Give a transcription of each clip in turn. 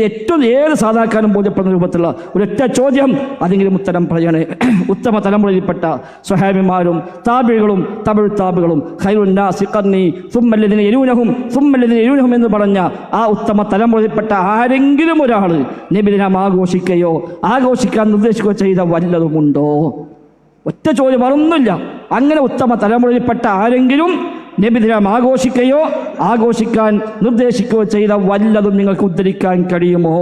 ഏറ്റവും ഏത് സാധാരണക്കാരും ബോധ്യപ്പെടുന്ന രൂപത്തിലുള്ള ഒരൊറ്റ ചോദ്യം, അതെങ്കിലും ഉത്തരം പറയണേ. ഉത്തമ തലമുറയിൽപ്പെട്ട സ്വഹാബിമാരും താബികളും താബികളും ഖൈറുന്നാസി ഖർനി സുമ്മല്ലദീന യലൂനഹും എന്ന് പറഞ്ഞ ആ ഉത്തമ തലമുറയിൽപ്പെട്ട ആരെങ്കിലും ഒരാൾ നബിദിനം ആഘോഷിക്കാൻ നിർദ്ദേശിക്കുകയോ ചെയ്ത വല്ലതുമുണ്ടോ? ഒറ്റ ചോദ്യം, വേറൊന്നുമില്ല. അങ്ങനെ ഉത്തമ തലമുറയിൽപ്പെട്ട ആരെങ്കിലും നബിദിനം ആഘോഷിക്കാൻ നിർദ്ദേശിക്കുകയോ ചെയ്ത വല്ലതും നിങ്ങൾക്ക് ഉദ്ധരിക്കാൻ കഴിയുമോ?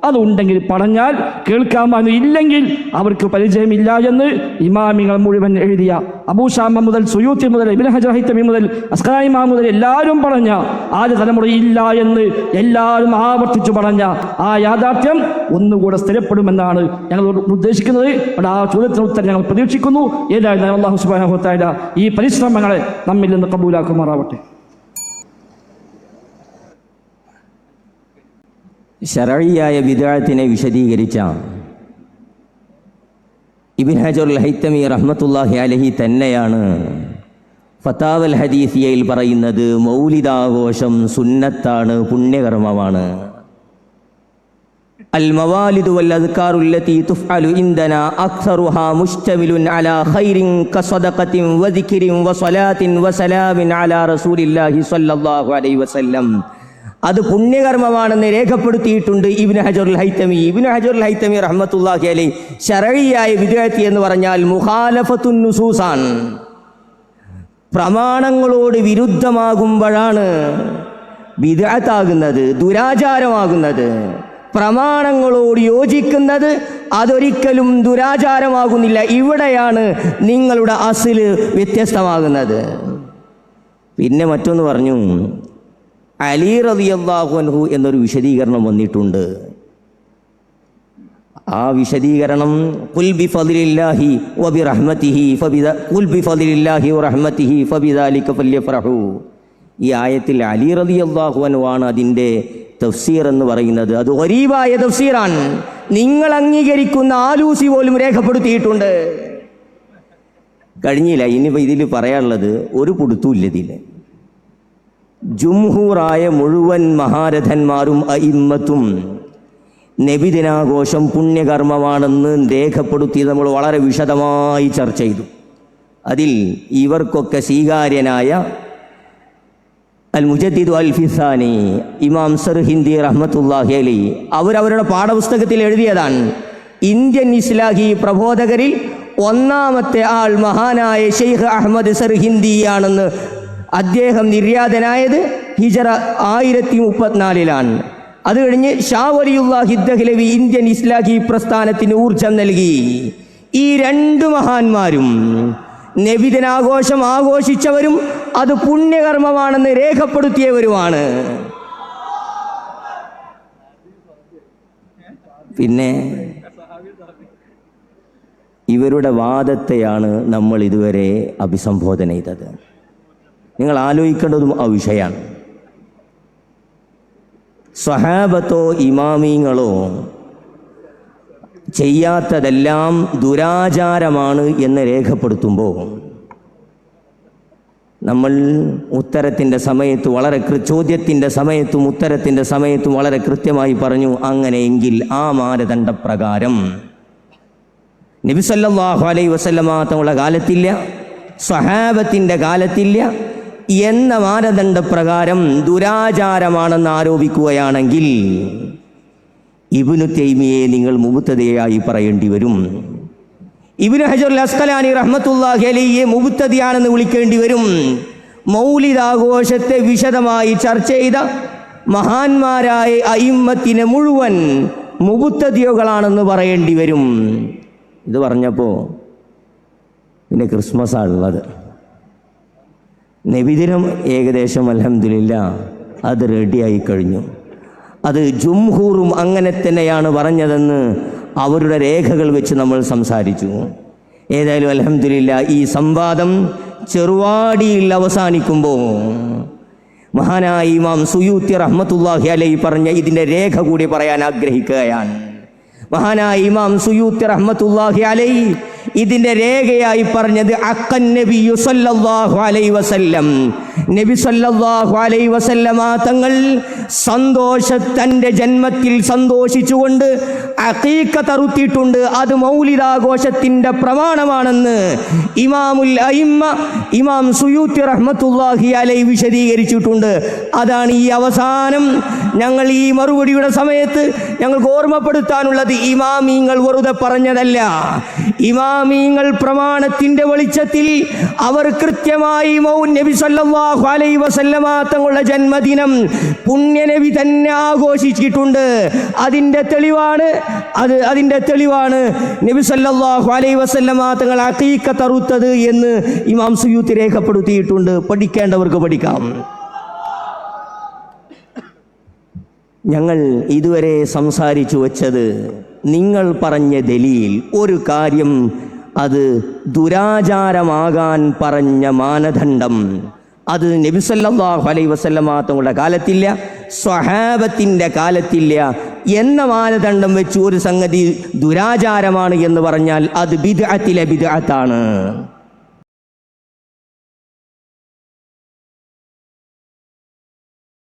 അതുണ്ടെങ്കിൽ പറഞ്ഞാൽ കേൾക്കാമെന്ന്, ഇല്ലെങ്കിൽ അവർക്ക് പരിചയമില്ല എന്ന് ഇമാമിങ്ങൾ മുഴുവൻ എഴുതിയ അബൂ ശാമ മുതൽ സുയൂത്തി മുതൽ ഇബ്നു ഹജർ ഹൈതമി മുതൽ അസ്ഖലാനി ഇമാം മുതൽ എല്ലാവരും പറഞ്ഞ ആദ്യ തലമുറയില്ല എന്ന് എല്ലാവരും ആവർത്തിച്ചു പറഞ്ഞ ആ യാഥാർത്ഥ്യം ഒന്നുകൂടെ സ്ഥിരപ്പെടുമെന്നാണ് ഞങ്ങൾ ഉദ്ദേശിക്കുന്നത്. ആ ചോദ്യത്തിന് ഉത്തരം ഞങ്ങൾ പ്രതീക്ഷിക്കുന്നു. ഏതായാലും അല്ലാഹു സുബ്ഹാനഹു വ തആല ഈ പരിശ്രമങ്ങളെ നമ്മിൽ നിന്ന് കബൂലാക്കുമാറാവട്ടെ. ശരഈയായ ബിദ്അത്തിനെ വിശദീകരിച്ച ഇബ്നു ഹജറുൽ ഹൈതമി റഹ്മത്തുള്ളാഹി അലൈഹി തന്നെയാണ് ഫതാവൽ ഹദീസിയയിൽ പറയുന്നത്, മൗലിദാഘോഷം സുന്നത്താണ്, പുണ്യകർമ്മമാണ്. അൽ മവാലിദു വൽ അദ്കാറു അല്ലതി തുഫ്അലു ഇൻദനാ അക്സറുഹാ മുശ്തമിലുൻ അലാ ഖൈറിൻ കസദഖത്തിൻ വദിക്രിൻ വസലാത്തിൻ വസലാമിൻ അലാ റസൂലില്ലാഹി സ്വല്ലല്ലാഹു അലൈഹി വസല്ലം. അത് പുണ്യകർമ്മമാണെന്ന് രേഖപ്പെടുത്തിയിട്ടുണ്ട് ഇബ്നു ഹജറുൽ ഹൈതമി റഹ്മത്തുള്ളാഹി അലൈഹി. ശരഈയായ ബിദ്അത്ത് എന്ന് പറഞ്ഞാൽ മുഖാലഫത്തുൻ നുസൂസാൻ, പ്രമാണങ്ങളോട് വിരുദ്ധമാകുമ്പോഴാണ് ബിദ്അത്താകുന്നത്, ദുരാചാരമാകുന്നത്. പ്രമാണങ്ങളോട് യോജിക്കുന്നത് അതൊരിക്കലും ദുരാചാരമാകുന്നില്ല. ഇവിടെയാണ് നിങ്ങളുടെ അസ്ല് വ്യത്യസ്തമാകുന്നത്. പിന്നെ മറ്റൊന്ന് പറഞ്ഞു, അലി റളിയല്ലാഹു അൻഹു എന്നൊരു വിശദീകരണം വന്നിട്ടുണ്ട്. ആ വിശദീകരണം ഖുൽ ബിഫദ്ലില്ലാഹി വബിറഹ്മതിഹി വറഹ്മതിഹി ഫബിദാലിക ഫല്യഫറഹു. ഈ ആയത്തിൽ അലി റളിയല്ലാഹു അൻഹു ആണ് അതിൻ്റെ തഫ്സീർ എന്ന് പറയുന്നത്. അത് ഗരീബായ തഫ്സീറാണ്. നിങ്ങൾ അംഗീകരിക്കുന്ന ആലൂസി പോലും രേഖപ്പെടുത്തിയിട്ടുണ്ട്. കഴിഞ്ഞില്ല. ഇനിയിപ്പോൾ ഇതിൽ പറയാനുള്ളത് ഒരു പുടുത്തുമില്ല. ഇതിൽ ജുംഹൂറായ മുഴുവൻ മഹാരഥന്മാരും അയിമ്മത്തും നബിദിനാഘോഷം പുണ്യകർമ്മമാണെന്ന് രേഖപ്പെടുത്തി നമ്മൾ വളരെ വിശദമായി ചർച്ച ചെയ്തു. അതിൽ ഇവർക്കൊക്കെ സ്വീകാര്യനായ അൽ മുജദ്ദിദ് അൽ ഫിസാനി ഇമാം സർഹിന്ദി റഹ്മത്തുള്ളാഹി അലൈഹി അവരവരുടെ പാഠപുസ്തകത്തിൽ എഴുതിയതാണ്. ഇന്ത്യൻ ഇസ്ലാഹി പ്രബോധകരിൽ ഒന്നാമത്തെ ആൾ മഹാനായ ഷെയ്ഖ് അഹമ്മദ് സർഹിന്ദിയാണെന്ന്. അദ്ദേഹം നിര്യാതനായത് ഹിജറ 1034 അത് കഴിഞ്ഞ് ഷാ വലിയുല്ലാഹി ദഹ്ലവി ഇന്ത്യൻ ഇസ്ലാഹി പ്രസ്ഥാനത്തിന് ഊർജം നൽകി. ഈ രണ്ട് മഹാന്മാരും നബിദിനാഘോഷം ആഘോഷിച്ചവരും അത് പുണ്യകർമ്മമാണെന്ന് രേഖപ്പെടുത്തിയവരുമാണ്. പിന്നെ ഇവരുടെ വാദത്തെയാണ് നമ്മൾ ഇതുവരെ അഭിസംബോധന ചെയ്തത്. നിങ്ങൾ ആലോചിക്കേണ്ടതും ആ വിഷയമാണ്. സ്വഹാബത്തോ ഇമാമീങ്ങളോ ചെയ്യാത്തതെല്ലാം ദുരാചാരമാണ് എന്ന് രേഖപ്പെടുത്തുമ്പോൾ നമ്മൾ ഉത്തരത്തിൻ്റെ സമയത്ത് ചോദ്യത്തിൻ്റെ സമയത്തും ഉത്തരത്തിൻ്റെ സമയത്തും വളരെ കൃത്യമായി പറഞ്ഞു, അങ്ങനെയെങ്കിൽ ആ മാനദണ്ഡപ്രകാരം നബി സല്ലല്ലാഹു അലൈഹി വസല്ലമ തങ്ങളുടെ കാലത്തില്ല, സ്വഹാബത്തിൻ്റെ കാലത്തില്ല എന്ന മാനദണ്ഡപ്രകാരം ദുരാചാരമാണെന്ന് ആരോപിക്കുകയാണെങ്കിൽ ഇബ്നു തൈമിയെ നിങ്ങൾ മുബ്തദിയായി പറയേണ്ടി വരും. ഇബ്നു ഹജറുൽ അസ്ഖലാനി റഹ്മത്തുള്ളാഹി അലൈഹി മുബ്തദിയാണെന്ന് വിളിക്കേണ്ടി വരും. മൗലിദാഘോഷത്തെ വിശദമായി ചർച്ച ചെയ്ത മഹാന്മാരായ അയിമ്മത്തിനെ മുഴുവൻ മുബ്തദികളാണെന്ന് പറയേണ്ടി വരും. ഇത് പറഞ്ഞപ്പോൾ പിന്നെ ക്രിസ്മസാണുള്ളത്. നബിദിനം ഏകദേശം അൽഹംദുലില്ലാ അത് റെഡിയായി കഴിഞ്ഞു. അത് ജുംഹൂറും അങ്ങനെ തന്നെയാണ് പറഞ്ഞതെന്ന് അവരുടെ രേഖകൾ വെച്ച് നമ്മൾ സംസാരിച്ചു. ഏതായാലും അൽഹംദുലില്ലാ ഈ സംവാദം ചെറുവാടിയിൽ അവസാനിക്കുമ്പോൾ മഹാനായ ഇമാം സുയൂത്തി റഹ്മത്തുള്ളാഹി അലൈഹി പറഞ്ഞ ഇതിൻ്റെ രേഖ കൂടി പറയാൻ ആഗ്രഹിക്കുകയാണ്. മഹാനായ ഇമാം സുയൂത്തി റഹ്മത്തുള്ളാഹി അലൈഹി ഇതിന്റെ രേഖയായി പറഞ്ഞത് അഖൻ നബിയു സല്ലല്ലാഹു അലൈഹി വസല്ലം, നബി സല്ലല്ലാഹു അലൈഹി വസല്ലമ തങ്ങൾ തന്റെ ജന്മത്തിൽ സന്തോഷിച്ചുകൊണ്ട് അഖീഖ തറുത്തിട്ടുണ്ട്. അത് മൗലിദാഘോഷത്തിന്റെ പ്രമാണമാണെന്ന് ഇമാമുൽ അയിമ്മ ഇമാം സുയൂത്തി റഹ്മത്തുള്ളാഹി അലൈഹി വിശദീകരിച്ചിട്ടുണ്ട്. അതാണ് ഈ അവസാനം ഞങ്ങൾ ഈ മറുപടിയുടെ സമയത്ത് ഞങ്ങൾക്ക് ഓർമ്മപ്പെടുത്താനുള്ളത്. ഇമാമീങ്ങൾ വെറുതെ പറഞ്ഞതല്ല. ഇമാമീങ്ങൾ പ്രമാണത്തിന്റെ വെളിച്ചത്തിൽ അവർ കൃത്യമായി നബി സല്ലല്ലാഹു അലൈഹി വസല്ലമ തങ്ങളുടെ ജന്മദിനം പുണ്യനബി തന്നെ ആഘോഷിച്ചിട്ടുണ്ട്. അതിന്റെ തെളിവാണ് നബി സല്ലല്ലാഹു അലൈഹി വസല്ലമ തങ്ങൾ അഖീഖ തറുത്തത് എന്ന് ഇമാം സുയൂത്തി രേഖപ്പെടുത്തിയിട്ടുണ്ട്. പഠിക്കേണ്ടവർക്ക് പഠിക്കാം. ഞങ്ങൾ ഇതുവരെ സംസാരിച്ചു വച്ചത് നിങ്ങൾ പറഞ്ഞ ദലീൽ ഒരു കാര്യം, അത് ദുരാചാരമാകാൻ പറഞ്ഞ മാനദണ്ഡം അത് നബി സല്ലല്ലാഹു അലൈഹി വസല്ലമ തങ്ങളുടെ കാലത്തില്ല, സ്വഹാബത്തിന്റെ കാലത്തില്ല എന്ന മാനദണ്ഡം വെച്ച് ഒരു സംഗതി ദുരാചാരമാണ് എന്ന് പറഞ്ഞാൽ അത് ബിദ്അത്തിലെ ബിദ്അത്താണ്.